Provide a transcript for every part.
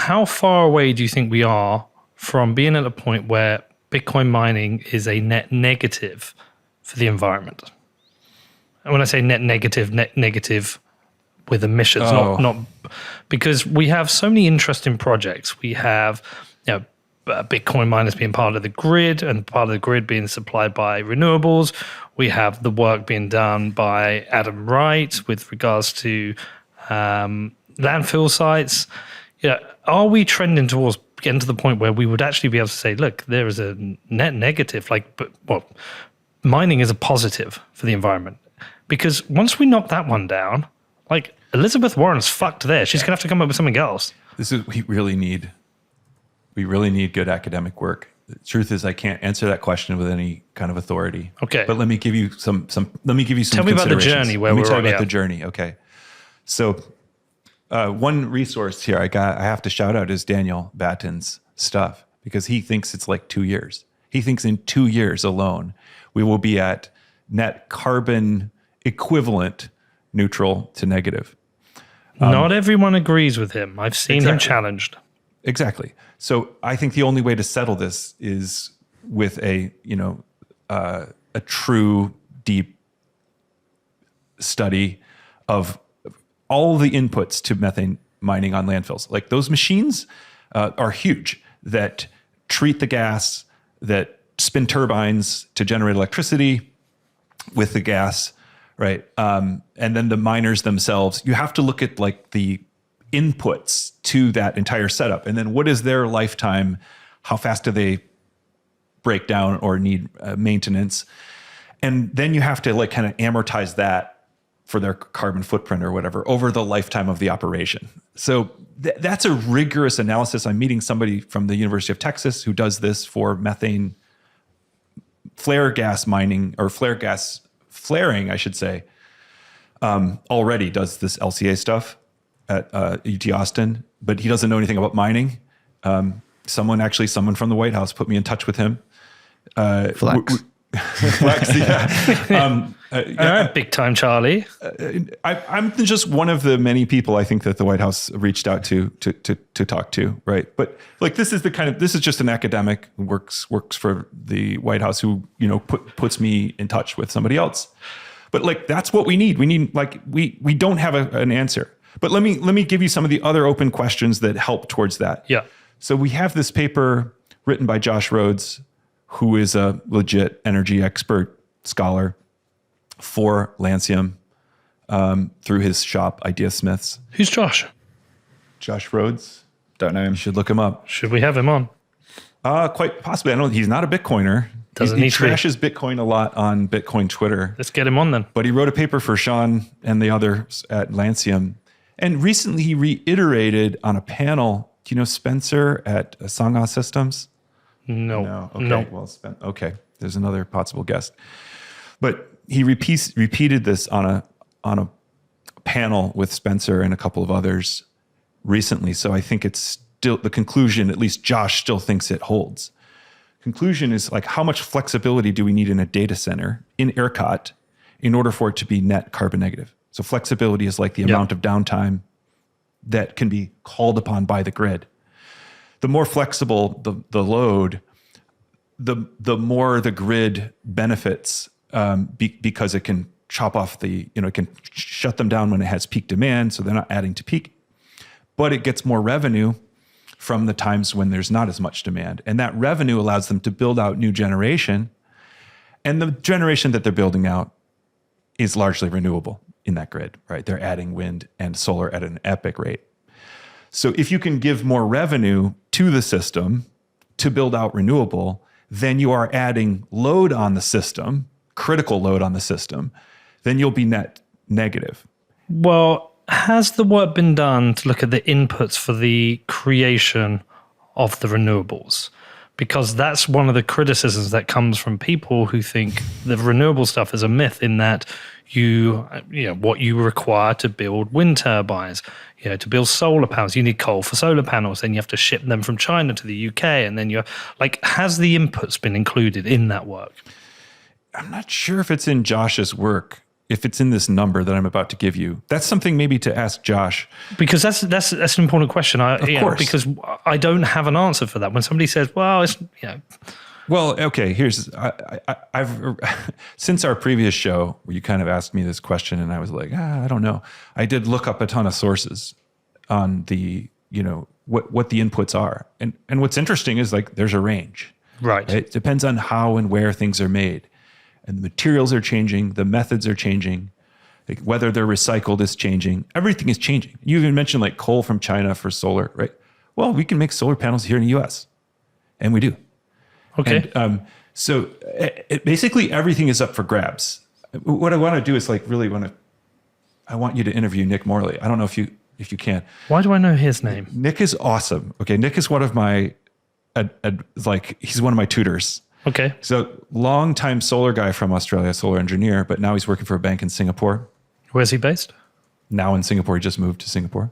how far away do you think we are from being at a point where Bitcoin mining is a net negative for the environment? And when I say net negative with emissions, not because we have so many interesting projects. We have, Bitcoin miners being part of the grid, and part of the grid being supplied by renewables. We have the work being done by Adam Wright with regards to landfill sites. Are we trending towards getting to the point where we would actually be able to say, look, there is a net negative, mining is a positive for the environment? Because once we knock that one down, like Elizabeth Warren's fucked there. She's going to have to come up with something else. We really need good academic work. The truth is, I can't answer that question with any kind of authority. Okay. But let me give you some. Let me give you some. Tell me about the journey where we're at. Let me tell you about the journey. Okay. So, one resource here I have to shout out is Daniel Batten's stuff, because he thinks it's like 2 years. He thinks in 2 years alone we will be at net carbon equivalent neutral to negative. Not everyone agrees with him. I've seen him challenged. Exactly. So I think the only way to settle this is with a true deep study of all the inputs to methane mining on landfills. Like those machines are huge that treat the gas, that spin turbines to generate electricity with the gas, right? And then the miners themselves, you have to look at like the inputs to that entire setup. And then what is their lifetime? How fast do they break down or need maintenance? And then you have to like kind of amortize that for their carbon footprint or whatever over the lifetime of the operation. So that's a rigorous analysis. I'm meeting somebody from the University of Texas who does this for methane flare gas mining, or flare gas flaring, I should say, already does this LCA stuff at UT Austin, but he doesn't know anything about mining. Someone from the White House put me in touch with him. Flex. Flex, yeah. All right, big time, Charlie. I'm just one of the many people I think that the White House reached out to talk to, right? But like this is just an academic who works for the White House who puts me in touch with somebody else. But like that's what we need. We need we don't have an answer. But let me give you some of the other open questions that help towards that. Yeah. So we have this paper written by Josh Rhodes, who is a legit energy expert scholar for Lancium through his shop, Ideasmiths. Who's Josh? Josh Rhodes. Don't know him. You should look him up. Should we have him on? Quite possibly. He's not a Bitcoiner. He trashes Bitcoin a lot on Bitcoin Twitter. Let's get him on then. But he wrote a paper for Sean and the others at Lancium. And recently he reiterated on a panel, do you know Spencer at Sangha Systems? No. Okay. No. Well, okay. There's another possible guest. But he repeated this on a panel with Spencer and a couple of others recently. So I think it's still the conclusion, at least Josh still thinks it holds. Conclusion is like, how much flexibility do we need in a data center in ERCOT in order for it to be net carbon negative? So flexibility is like the amount of downtime that can be called upon by the grid. The more flexible the load, the more the grid benefits because it can chop off it can shut them down when it has peak demand, so they're not adding to peak. But it gets more revenue from the times when there's not as much demand. And that revenue allows them to build out new generation. And the generation that they're building out is largely renewable in that grid, right? They're adding wind and solar at an epic rate. So if you can give more revenue to the system to build out renewable, then you are adding load on the system, critical load on the system, then you'll be net negative. Well, has the work been done to look at the inputs for the creation of the renewables? Because that's one of the criticisms that comes from people who think the renewable stuff is a myth, in that what you require to build wind turbines, to build solar panels, you need coal for solar panels, then you have to ship them from China to the UK, and then has the inputs been included in that work? I'm not sure if it's in Josh's work. if it's in this number that I'm about to give you? That's something maybe to ask Josh. Because that's an important question. Of course. Because I don't have an answer for that. When somebody says, "Well, it's Well, okay. Here's I've since our previous show where you kind of asked me this question, and I was like, I don't know. I did look up a ton of sources on the what the inputs are, and what's interesting is like there's a range. right." It depends on how and where things are made, and the materials are changing, the methods are changing, like whether they're recycled is changing. Everything is changing. You even mentioned like coal from China for solar, right? Well, we can make solar panels here in the U.S., and we do. Okay. And, so basically everything is up for grabs. What I want to do is like really I want you to interview Nick Morley. I don't know if you can. Why do I know his name? Nick is awesome. Okay. Nick is one of my, he's one of my tutors. Okay. So long-time solar guy from Australia, solar engineer, but now he's working for a bank in Singapore. Where's he based? Now in Singapore, he just moved to Singapore.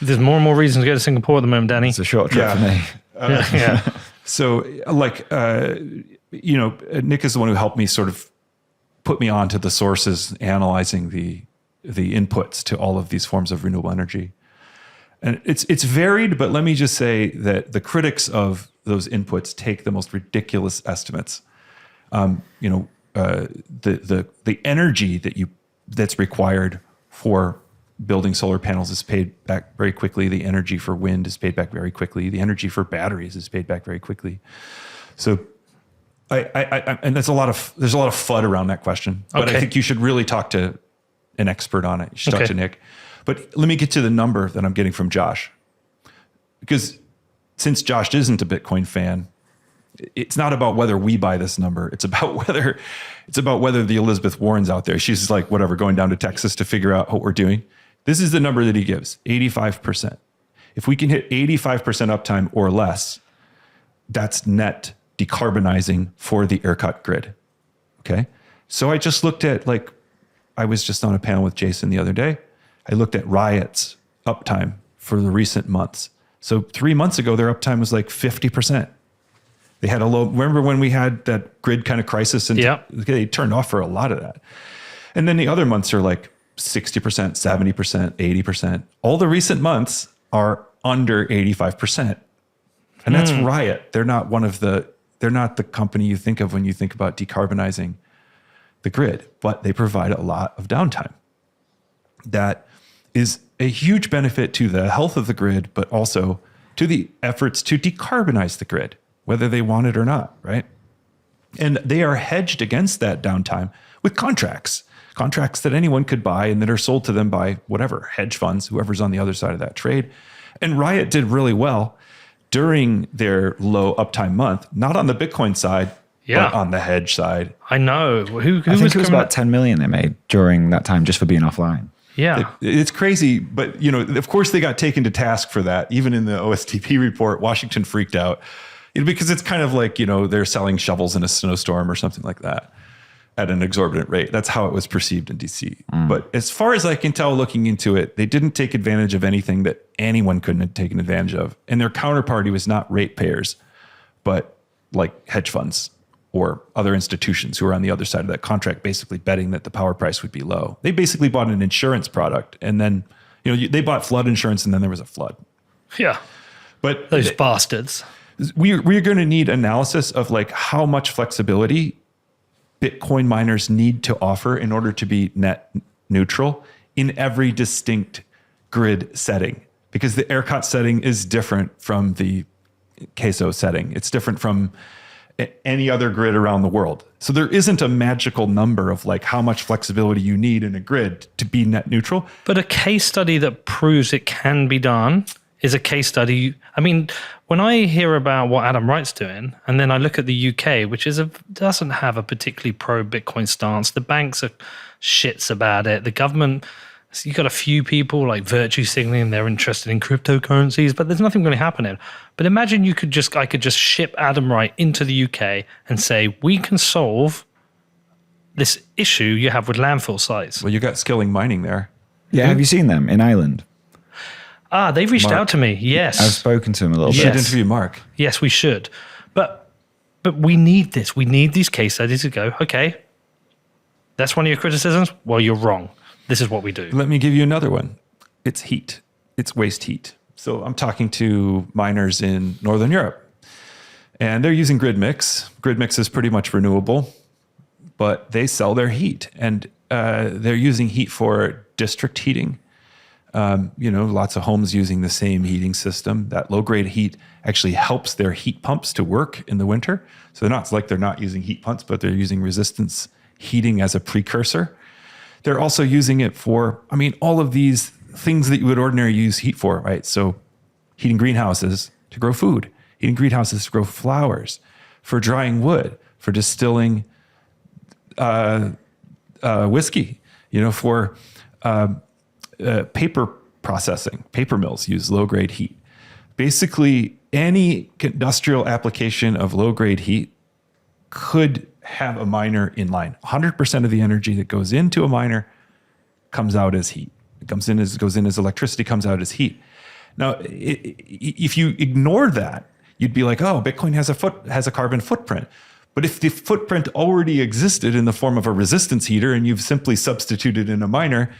There's more and more reasons to go to Singapore at the moment, Danny. It's a short trip for me. Yeah. So Nick is the one who helped me sort of put me onto the sources, analyzing the inputs to all of these forms of renewable energy. And it's varied, but let me just say that the critics of those inputs take the most ridiculous estimates. The energy that's required for building solar panels is paid back very quickly. The energy for wind is paid back very quickly. The energy for batteries is paid back very quickly. So, and there's a lot of FUD around that question. But Okay. I think you should really talk to an expert on it. You should talk to Nick. But let me get to the number that I'm getting from Josh, because since Josh isn't a Bitcoin fan, it's not about whether we buy this number. It's about whether the Elizabeth Warren's out there. She's like, whatever, going down to Texas to figure out what we're doing. This is the number that he gives, 85%. If we can hit 85% uptime or less, that's net decarbonizing for the ERCOT grid. Okay. So I just looked at, I was just on a panel with Jason the other day. I looked at Riot's uptime for the recent months. So 3 months ago, their uptime was like 50%. They had a low, remember when we had that grid kind of crisis and they turned off for a lot of that. And then the other months are like 60%, 70%, 80%. All the recent months are under 85%. And that's Riot. They're not the company you think of when you think about decarbonizing the grid, but they provide a lot of downtime. That is a huge benefit to the health of the grid, but also to the efforts to decarbonize the grid, whether they want it or not, right? And they are hedged against that downtime with contracts that anyone could buy and that are sold to them by whatever, hedge funds, whoever's on the other side of that trade. And Riot did really well during their low uptime month, not on the Bitcoin side, but on the hedge side. I know. Who I think it was coming about 10 million they made during that time just for being offline. Yeah. It's crazy, but of course they got taken to task for that. Even in the OSTP report, Washington freaked out because it's kind of like, they're selling shovels in a snowstorm or something like that at an exorbitant rate. That's how it was perceived in DC. But as far as I can tell, looking into it, they didn't take advantage of anything that anyone couldn't have taken advantage of. And their counterparty was not ratepayers, but like hedge funds or other institutions who are on the other side of that contract, basically betting that the power price would be low. They basically bought an insurance product, and then they bought flood insurance, and then there was a flood. Yeah. But Those bastards. we're going to need analysis of like how much flexibility Bitcoin miners need to offer in order to be net neutral in every distinct grid setting, because the ERCOT setting is different from the CAISO setting. It's different from any other grid around the world. So there isn't a magical number of like how much flexibility you need in a grid to be net neutral. But a case study that proves it can be done is a case study. I mean, when I hear about what Adam Wright's doing, and then I look at the UK, which doesn't have a particularly pro-Bitcoin stance. The banks are shits about it. The government, so you've got a few people like virtue signaling they're interested in cryptocurrencies, but there's nothing going to happen there. But imagine I could just ship Adam Wright into the UK and say, we can solve this issue you have with landfill sites. Well, you got Skilling Mining there. Yeah, have you seen them in Ireland? They've reached Mark. out to me. Yes. I've spoken to them a little You bit. should interview Mark. Yes, we should. But we need this. We need these case studies to go, okay, That's one of your criticisms? Well, you're wrong. This is what we do. Let me give you another one. It's heat. It's waste heat. So I'm talking to miners in Northern Europe, and they're using GridMix. GridMix is pretty much renewable, but they sell their heat, and they're using heat for district heating. Lots of homes using the same heating system. That low-grade heat actually helps their heat pumps to work in the winter. So they're not using heat pumps, but they're using resistance heating as a precursor. They're also using it for, all of these things that you would ordinarily use heat for, right? So heating greenhouses to grow food, heating greenhouses to grow flowers, for drying wood, for distilling whiskey, for paper processing. Paper mills use low-grade heat. Basically, any industrial application of low-grade heat could have a miner in line. 100% of the energy that goes into a miner comes out as heat. It goes in as electricity, comes out as heat. Now, if you ignore that, you'd be like, oh, Bitcoin has a carbon footprint. But if the footprint already existed in the form of a resistance heater and you've simply substituted in a miner,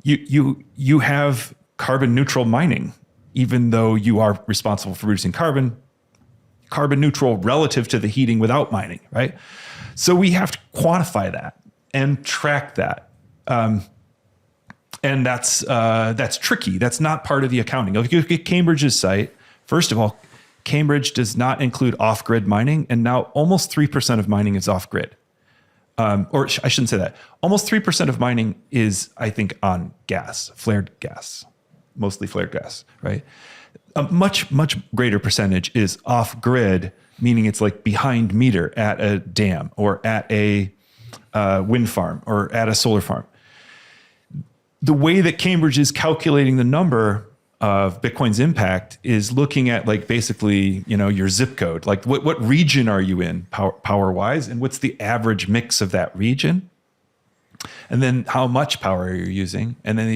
you have carbon neutral mining, even though you are responsible for producing carbon neutral relative to the heating without mining, right? So we have to quantify that and track that. And that's tricky. That's not part of the accounting. If you look at Cambridge's site, first of all, Cambridge does not include off-grid mining, and now almost 3% of mining is off-grid. Or I shouldn't say that. Almost 3% of mining is, I think, on gas, flared gas, mostly flared gas, right? A much, much greater percentage is off-grid, meaning it's like behind meter at a dam or at a wind farm or at a solar farm. The way that Cambridge is calculating the number of Bitcoin's impact is looking at basically, your zip code, like what region are you in power wise, and what's the average mix of that region, and then how much power are you using, and then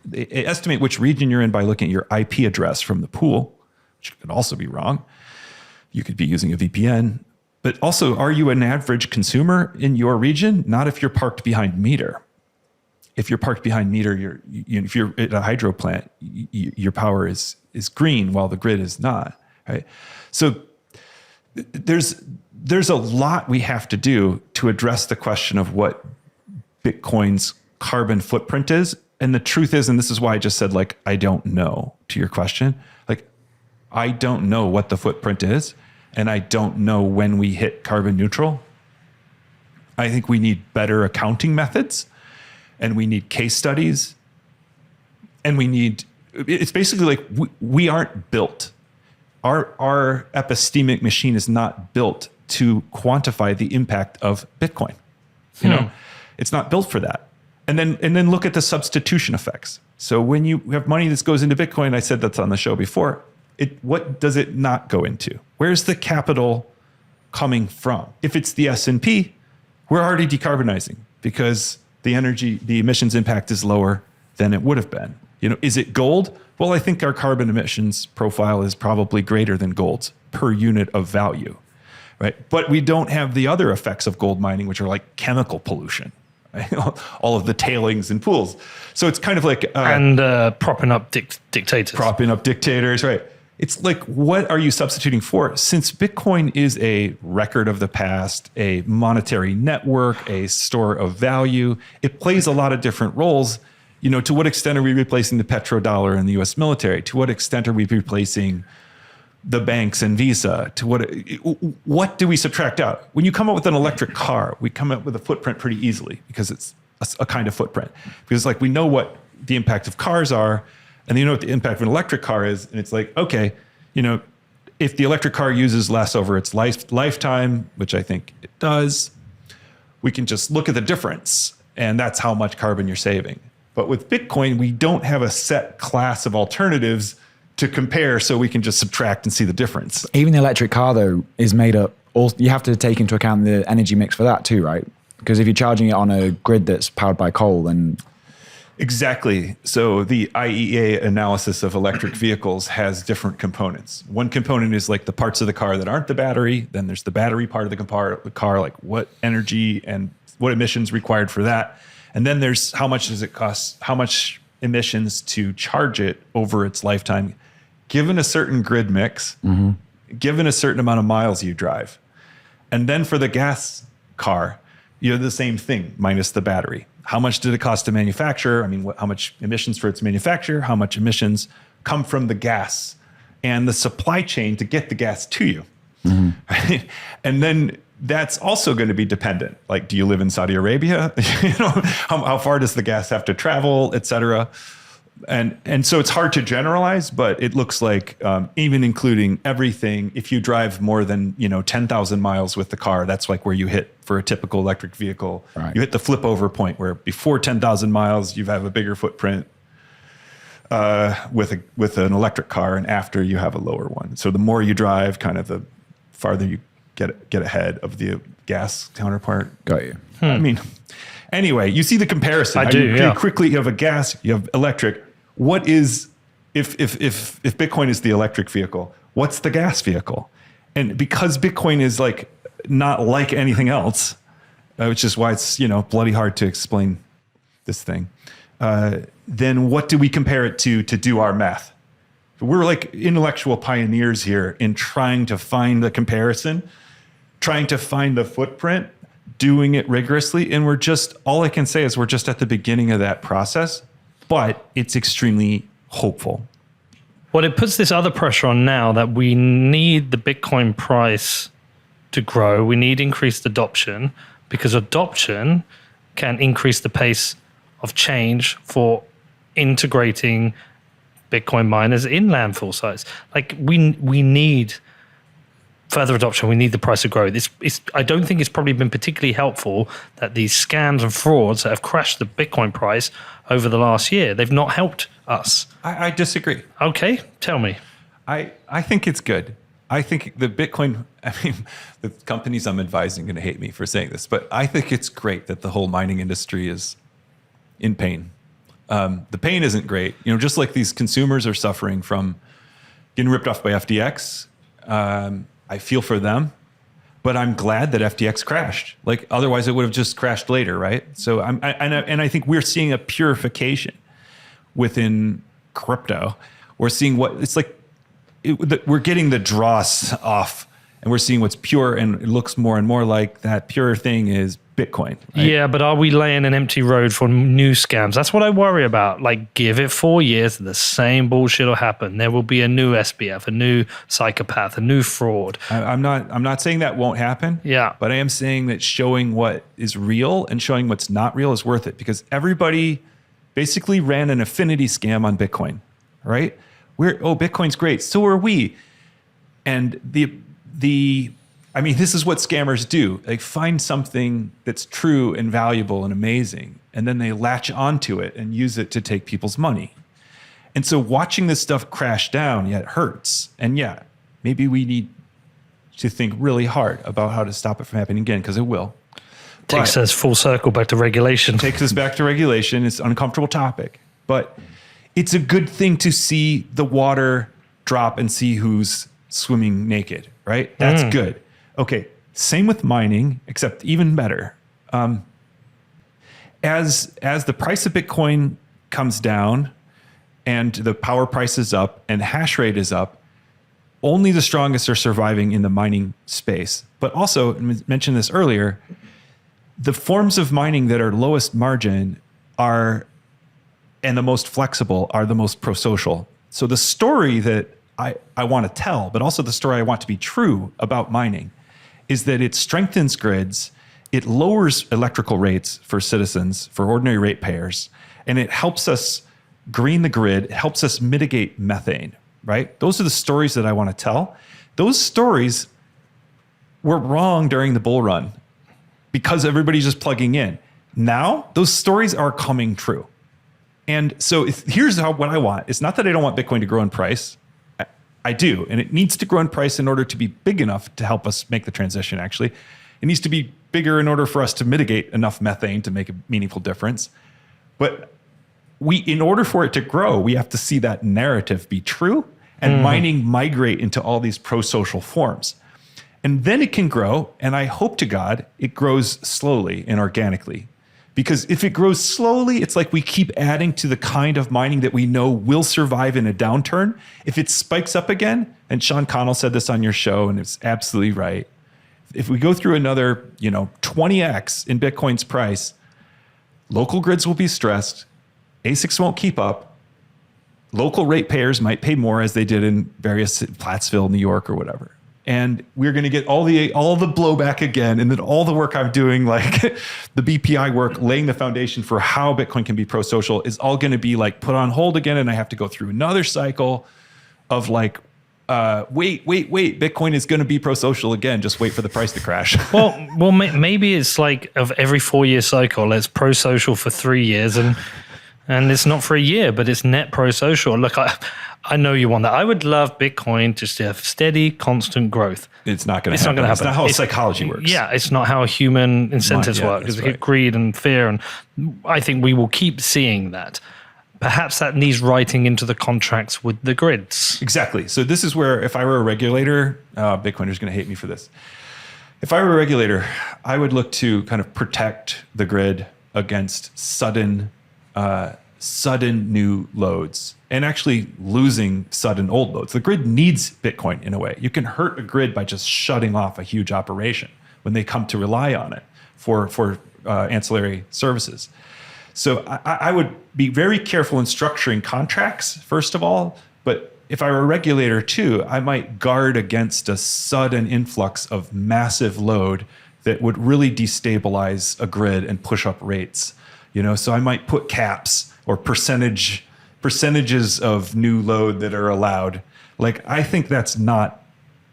they estimate which region you're in by looking at your IP address from the pool, which could also be wrong. You could be using a VPN, but also, are you an average consumer in your region? Not if you're parked behind meter. If you're parked behind meter, if you're at a hydro plant, your power is green while the grid is not, right? So there's a lot we have to do to address the question of what Bitcoin's carbon footprint is. And the truth is, and this is why I just said, I don't know to your question. I don't know what the footprint is, and I don't know when we hit carbon neutral. I think we need better accounting methods, and we need case studies, and it's basically we aren't built. Our epistemic machine is not built to quantify the impact of Bitcoin. It's not built for that. And then look at the substitution effects. So when you have money that goes into Bitcoin, I said that's on the show before, what does it not go into? Where's the capital coming from? If it's the S&P, we're already decarbonizing because the emissions impact is lower than it would have been. Is it gold? Well, I think our carbon emissions profile is probably greater than gold's per unit of value, right? But we don't have the other effects of gold mining, which are like chemical pollution, right? All of the tailings and pools. So it's kind of like propping up dictators. Propping up dictators, right? It's like, what are you substituting for? Since Bitcoin is a record of the past, a monetary network, a store of value, it plays a lot of different roles. To what extent are we replacing the petrodollar in the US military? To what extent are we replacing the banks and Visa? To what do we subtract out? When you come up with an electric car, we come up with a footprint pretty easily because it's a kind of footprint. Because we know what the impact of cars are, and you know what the impact of an electric car is, and it's like, okay, if the electric car uses less over its lifetime, which I think it does, we can just look at the difference, and that's how much carbon you're saving. But with Bitcoin, we don't have a set class of alternatives to compare, so we can just subtract and see the difference. Even the electric car, though, is made up. You have to take into account the energy mix for that too, right? Because if you're charging it on a grid that's powered by coal, then... Exactly. So the IEA analysis of electric vehicles has different components. One component is like the parts of the car that aren't the battery. Then there's the battery part of the car, like what energy and what emissions required for that. And then there's how much does it cost, how much emissions to charge it over its lifetime, given a certain grid mix, given a certain amount of miles you drive. And then for the gas car, you have the same thing minus the battery. How much did it cost to manufacture? I mean, how much emissions for its manufacture? How much emissions come from the gas and the supply chain to get the gas to you? Right? And then that's also going to be dependent. Like, do you live in Saudi Arabia? How far does the gas have to travel, et cetera? And so it's hard to generalize, but it looks like even including everything, if you drive more than 10,000 miles with the car, that's like where you hit for a typical electric vehicle. Right. You hit the flip over point where before 10,000 miles you have a bigger footprint with an electric car, and after you have a lower one. So the more you drive, kind of the farther you get ahead of the gas counterpart. Got you. I mean, anyway, you see the comparison. I do, You yeah. quickly, you have a gas, you have electric. What is, if Bitcoin is the electric vehicle, what's the gas vehicle? And because Bitcoin is like not like anything else, which is why it's bloody hard to explain this thing. Then what do we compare it to do our math? We're like intellectual pioneers here in trying to find the comparison, trying to find the footprint, doing it rigorously. And all I can say is we're just at the beginning of that process, but it's extremely hopeful. Well, it puts this other pressure on now that we need the Bitcoin price to grow. We need increased adoption, because adoption can increase the pace of change for integrating Bitcoin miners in landfill sites. Like we need further adoption. We need the price to grow. I don't think it's probably been particularly helpful that these scams and frauds that have crashed the Bitcoin price over the last year, they've not helped us. I disagree. Okay, tell me. I think it's good. I think the Bitcoin, the companies I'm advising are going to hate me for saying this, but I think it's great that the whole mining industry is in pain. The pain isn't great. Just like these consumers are suffering from getting ripped off by FTX. I feel for them, but I'm glad that FTX crashed. Like otherwise it would have just crashed later, right? So I think we're seeing a purification within crypto. We're seeing we're getting the dross off, and we're seeing what's pure, and it looks more and more like that pure thing is Bitcoin. Right? Yeah, but are we laying an empty road for new scams? That's what I worry about. Like, give it 4 years, and the same bullshit will happen. There will be a new SBF, a new psychopath, a new fraud. I'm not saying that won't happen. Yeah. But I am saying that showing what is real and showing what's not real is worth it, because everybody basically ran an affinity scam on Bitcoin, right? Bitcoin's great. So are we. And this is what scammers do. They find something that's true and valuable and amazing, and then they latch onto it and use it to take people's money. And so watching this stuff crash down, it hurts. And maybe we need to think really hard about how to stop it from happening again, because it will. Takes us full circle back to regulation. Takes us back to regulation. It's an uncomfortable topic, but it's a good thing to see the water drop and see who's swimming naked, right? That's good. Okay, same with mining, except even better. As the price of Bitcoin comes down and the power price is up and hash rate is up, only the strongest are surviving in the mining space. But also, I mentioned this earlier, the forms of mining that are lowest margin and the most flexible are the most pro-social. So the story that I want to tell, but also the story I want to be true about mining, is that it strengthens grids, it lowers electrical rates for citizens, for ordinary ratepayers, and it helps us green the grid, it helps us mitigate methane, right? Those are the stories that I want to tell. Those stories were wrong during the bull run because everybody's just plugging in. Now, those stories are coming true. And so here's what I want. It's not that I don't want Bitcoin to grow in price. I do. And it needs to grow in price in order to be big enough to help us make the transition, actually. It needs to be bigger in order for us to mitigate enough methane to make a meaningful difference. But in order for it to grow, we have to see that narrative be true and mining migrate into all these pro-social forms. And then it can grow. And I hope to God it grows slowly and organically. Because if it grows slowly, it's like we keep adding to the kind of mining that we know will survive in a downturn. If it spikes up again, and Sean Connell said this on your show, and it's absolutely right. If we go through another, 20x in Bitcoin's price, local grids will be stressed. ASICs won't keep up. Local ratepayers might pay more as they did in various Plattsville, New York, or whatever. And we're going to get all the blowback again, and then all the work I'm doing, like the BPI work, laying the foundation for how Bitcoin can be pro-social, is all going to be like put on hold again, and I have to go through another cycle of like, wait, Bitcoin is going to be pro-social again. Just wait for the price to crash. Well, maybe it's like of every 4-year cycle, it's pro-social for 3 years, and it's not for a year, but it's net pro-social. Look, I know you want that. I would love Bitcoin just to have steady, constant growth. It's not going to happen. It's not how psychology works. Yeah, it's not how human incentives work. It's right. Greed and fear, and I think we will keep seeing that. Perhaps that needs writing into the contracts with the grids. Exactly. So this is where, if I were a regulator, Bitcoiners are going to hate me for this. If I were a regulator, I would look to kind of protect the grid against sudden new loads and actually losing sudden old loads. The grid needs Bitcoin in a way. You can hurt a grid by just shutting off a huge operation when they come to rely on it for ancillary services. So I would be very careful in structuring contracts, first of all. But if I were a regulator too, I might guard against a sudden influx of massive load that would really destabilize a grid and push up rates. So I might put caps or percentages of new load that are allowed. Like, I think that's not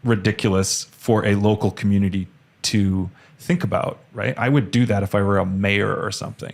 ridiculous for a local community to think about, right? I would do that if I were a mayor or something.